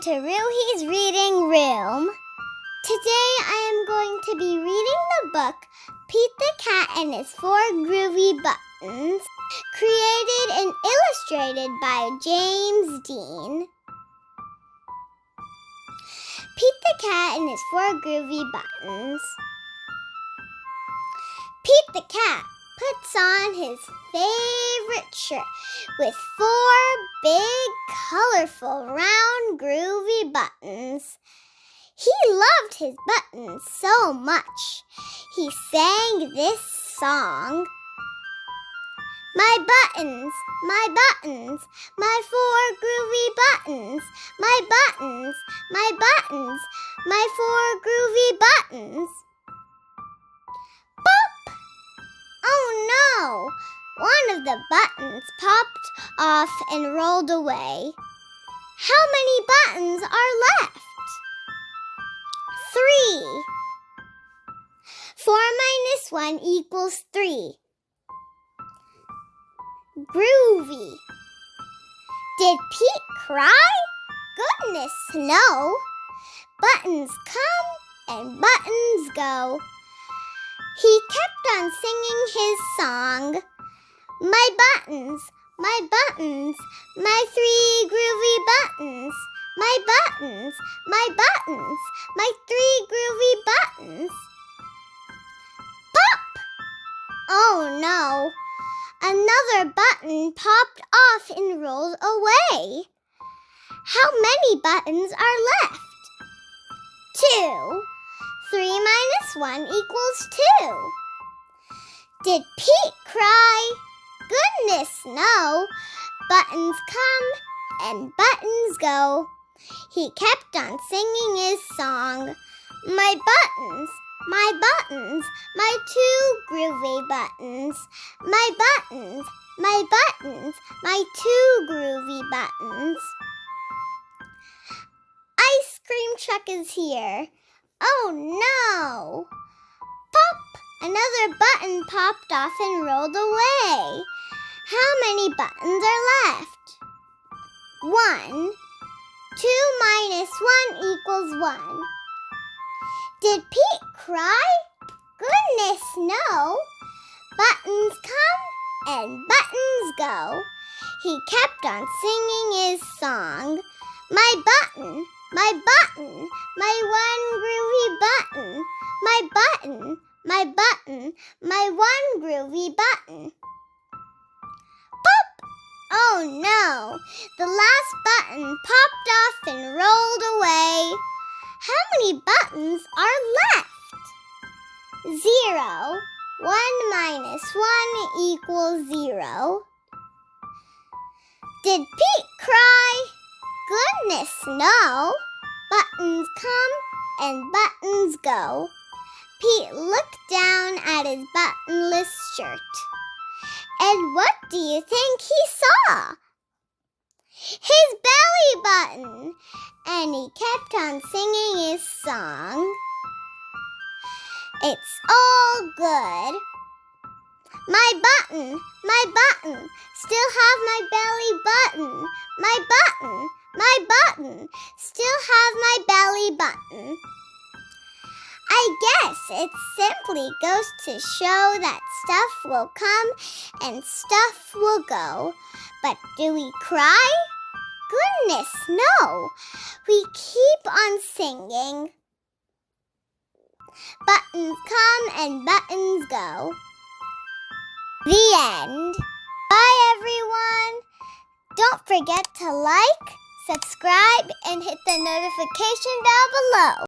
to Ruhi's Reading Room. Today I am going to be reading the book Pete the Cat and His Four Groovy Buttons, created and illustrated by James Dean. Pete the Cat and His Four Groovy Buttons. Pete the Cat puts on his favorite shirt with four big, colorful, round, groovy buttons. He loved his buttons so much. He sang this song. My buttons, my buttons, my four groovy buttons, my buttons, my buttons, my four groovy buttons. Pop! Oh no! One of the buttons popped off and rolled away. How many buttons are left? 3. 4 minus 1 equals 3. Groovy. Did Pete cry? Goodness, no. Buttons come and buttons go. He kept on singing his song. My buttons, my buttons, my 3 groovy buttons. My buttons, my buttons, my 3 groovy buttons. Pop! Oh no! Another button popped off and rolled away. How many buttons are left? 2. 3 minus 1 equals 2. Did Pete cry? Goodness, no. Buttons come and buttons go. He kept on singing his song. My buttons, my buttons, my 2 groovy buttons. My buttons, my buttons, my 2 groovy buttons. Ice cream truck is here. Oh no! Pop! Another button popped off and rolled away. How many buttons are left? 1. 2 minus 1 equals 1. Did Pete cry? Goodness, no. Buttons come and buttons go. He kept on singing his song. My button, my button, my 1 groovy button. My button, my button, my 1 groovy button. Oh no! The last button popped off and rolled away. How many buttons are left? 0. 1 minus 1 equals 0. Did Pete cry? Goodness, no. Buttons come and buttons go. Pete looked down at his buttonless shirt. And what do you think he saw? His belly button. And he kept on singing his song. It's all good. My button, still have my belly button. My button, still have my belly button. I guess it simply goes to show that stuff will come and stuff will go. But do we cry? Goodness, no. We keep on singing. Buttons come and buttons go. The end. Bye, everyone. Don't forget to like, subscribe, and hit the notification down below.